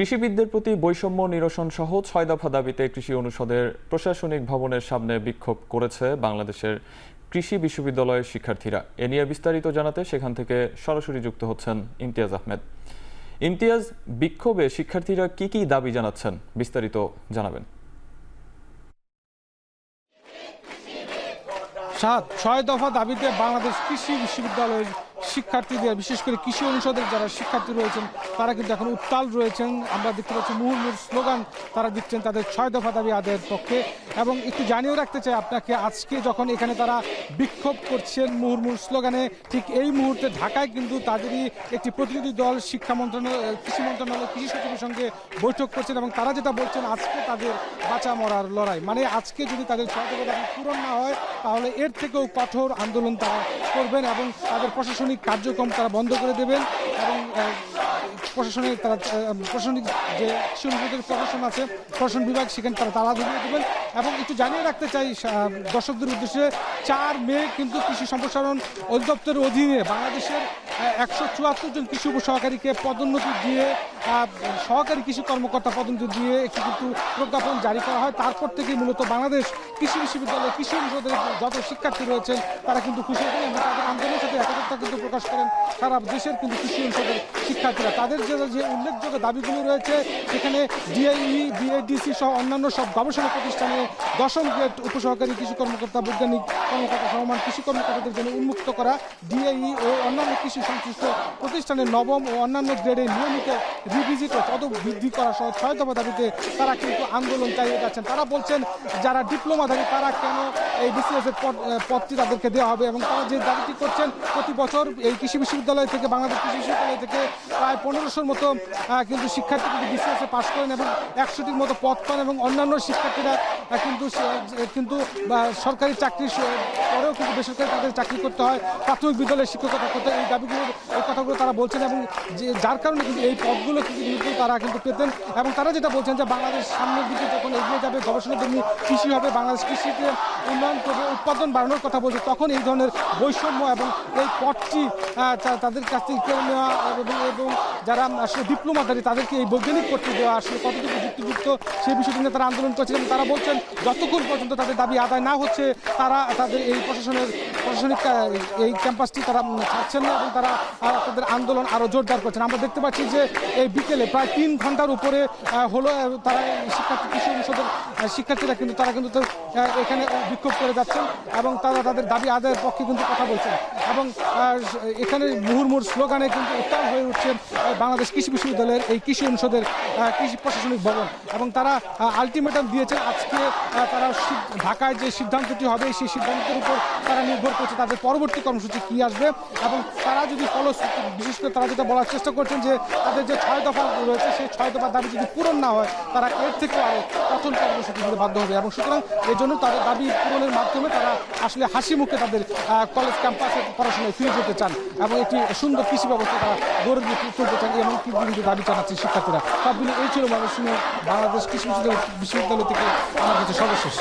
কৃষিবিদদের প্রতি বৈষম্য নিরসন সহ ৬ দফা দাবিতে কৃষি অনুষদের প্রশাসনিক ভবনের সামনে বিক্ষোভ করেছে বাংলাদেশের কৃষি বিশ্ববিদ্যালয়ের শিক্ষার্থীরা। এ নিয়ে বিস্তারিত জানাতে সেখান থেকে সরাসরি যুক্ত হচ্ছেন ইমতিয়াজ আহমেদ। ইমতিয়াজ, বিক্ষোভে শিক্ষার্থীরা কি দাবি জানাচ্ছেন, বিস্তারিত জানাবেন। ৬ দফা দাবিতে বাংলাদেশ কৃষি বিশ্ববিদ্যালয়ের শিক্ষার্থীদের, বিশেষ করে কৃষি অনুষদের যারা শিক্ষার্থী রয়েছেন তারা কিন্তু এখন উত্তাল রয়েছেন। আমরা দেখতে পাচ্ছি মুহুর্মুর স্লোগান তারা দিচ্ছেন তাদের ৬ দফা দাবি আদায়ের পক্ষে। এবং একটু জানিয়েও রাখতে চাই আপনাকে, আজকে যখন এখানে তারা বিক্ষোভ করছেন মুহুর্মুর স্লোগানে, ঠিক এই মুহূর্তে ঢাকায় কিন্তু তাদেরই একটি প্রতিনিধি দল শিক্ষা মন্ত্রণালয়, কৃষি মন্ত্রণালয়, কৃষি সচিবের সঙ্গে বৈঠক করছেন এবং তারা যেটা বলছেন, আজকে তাদের বাঁচা মরার লড়াই। মানে আজকে যদি তাদের ৬ দফা দাবি পূরণ না হয় তাহলে এর থেকেও কঠোর আন্দোলন তারা করবেন এবং তাদের প্রশাসনিক কার্যক্রম তারা বন্ধ করে দেবেন এবং প্রশাসনিক যে কৃষি অনুষদের প্রশাসন আছে, প্রশাসন বিভাগ, সেখানে তারা তালা ধরিয়ে দেবেন। এবং একটু জানিয়ে রাখতে চাই দর্শকদের উদ্দেশ্যে, ৪ মে কিন্তু কৃষি সম্প্রসারণ অধিদপ্তরের অধীনে বাংলাদেশের ১৭৪ জন কৃষি উপসহকারীকে পদোন্নতি দিয়ে, সহকারী কৃষি কর্মকর্তা পদোন্নতি দিয়ে একটি কিন্তু প্রজ্ঞাপন জারি করা হয়। তারপর থেকেই মূলত বাংলাদেশ কৃষি বিশ্ববিদ্যালয় কৃষি অনুষদের যত শিক্ষার্থী রয়েছেন তারা কিন্তু খুশি হন এবং তাদের আন্দোলনের সাথে একতা কিন্তু প্রকাশ করেন সারা দেশের কিন্তু কৃষি অনুষদের শিক্ষার্থীরা। তাদের যে উল্লেখযোগ্য দাবিগুলো রয়েছে, সেখানে ডিআইই, বিএডিসি সহ অন্যান্য সব গবেষণা প্রতিষ্ঠানে ১০ম গ্রেড উপসহকারী কৃষি কর্মকর্তা, বৈজ্ঞানিক কর্মকর্তা সমমান কৃষি কর্মকর্তাদের জন্য উন্মুক্ত করা, ডিআইই ও অন্যান্য কৃষি সংশ্লিষ্ট প্রতিষ্ঠানে ৯ম ও অন্যান্য গ্রেডে নিয়মিত রিভিজিট ও পদ বৃদ্ধি করা সহ ৬ দফা দাবিতে তারা কিন্তু আন্দোলন চালিয়ে যাচ্ছেন। তারা বলছেন যারা ডিপ্লোমাধারী তারা কেন এই বিসিএসের পদটি তাদেরকে দেওয়া হবে এবং তারা যে দাবিটি করছেন, প্রতি বছর এই কৃষি বিশ্ববিদ্যালয় থেকে, বাংলাদেশ কৃষি বিশ্ববিদ্যালয় থেকে প্রায় ১৫০০র মতো কিন্তু শিক্ষার্থী কিন্তু বিসিএসে পাশ করেন এবং ১০০টির মতো পদ পান এবং অন্যান্য শিক্ষার্থীরা কিন্তু সরকারি চাকরির পরেও কিন্তু বেসরকারি তাদের চাকরি করতে হয়, প্রাথমিক বিদ্যালয়ের শিক্ষকতা করতে হয়। এই কথাগুলো তারা বলছেন এবং যার কারণে কিন্তু এই পদগুলো কিন্তু তারা কিন্তু পেতেন। এবং তারা যেটা বলছেন যে বাংলাদেশ সামনের দিকে যখন এগিয়ে যাবে, গবেষণাধর্মী কৃষি হবে, বাংলাদেশ কৃষিতে উন্নয়ন করবে, উৎপাদন বাড়ানোর কথা বলছে, তখন এই ধরনের বৈষম্য এবং এই পদটি তাদের কাছ থেকে কেড়ে নেওয়া এবং যারা আসলে ডিপ্লোমাধারী তাদেরকে এই বৈজ্ঞানিক পদটি দেওয়া আসলে কতটুকু যুক্তিযুক্ত সেই বিষয়টি নিয়ে তারা আন্দোলন করছেন। এবং তারা বলছেন যতক্ষণ পর্যন্ত তাদের দাবি আদায় না হচ্ছে তারা তাদের এই প্রশাসনিক এই ক্যাম্পাসটি তারা ছাড়ছেন না এবং তারা তাদের আন্দোলন আরও জোরদার করছেন। আমরা দেখতে পাচ্ছি যে এই বিকেলে প্রায় ৩ ঘন্টার উপরে হলো তারা কৃষি অনুষদের শিক্ষার্থীরা কিন্তু এখানে বিক্ষোভ করে যাচ্ছেন এবং তারা তাদের দাবি আদায়ের পক্ষে কিন্তু কথা বলছেন এবং এখানে মুহুর্মুর স্লোগানে কিন্তু উত্তাল হয়ে উঠছে বাংলাদেশ কৃষি বিশ্ববিদ্যালয়ের এই কৃষি অনুষদের কৃষি প্রশাসনিক ভবন। এবং তারা আলটিমেটাম দিয়েছেন, আজকে তারা ঢাকায় যে সিদ্ধান্তটি হবে সেই সিদ্ধান্তের উপর তারা নির্ভর করছে তাদের পরবর্তী কর্মসূচি কী আসবে। এবং তারা যদি বিশেষ করে তারা যেটা বলার চেষ্টা করছেন যে তাদের যে ৬ দফা রয়েছে সেই ৬ দফার দাবি যদি পূরণ না হয় তারা এর থেকেও আরও কঠোর কর্মসূচি দিতে বাধ্য হবে। এবং সুতরাং এই জন্য তাদের দাবি পূরণের মাধ্যমে তারা আসলে হাসি মুখে তাদের কলেজ ক্যাম্পাসে পড়াশোনায় ফিরে যেতে চান এবং একটি সুন্দর কৃষি ব্যবস্থা তারা গড়ে তুলতে চান, এমন কিন্তু দাবি জানাচ্ছে শিক্ষার্থীরা। সব মিলে এই ছিল বাংলাদেশ কৃষি বিশ্ববিদ্যালয় থেকে আমার কাছে সর্বশেষ।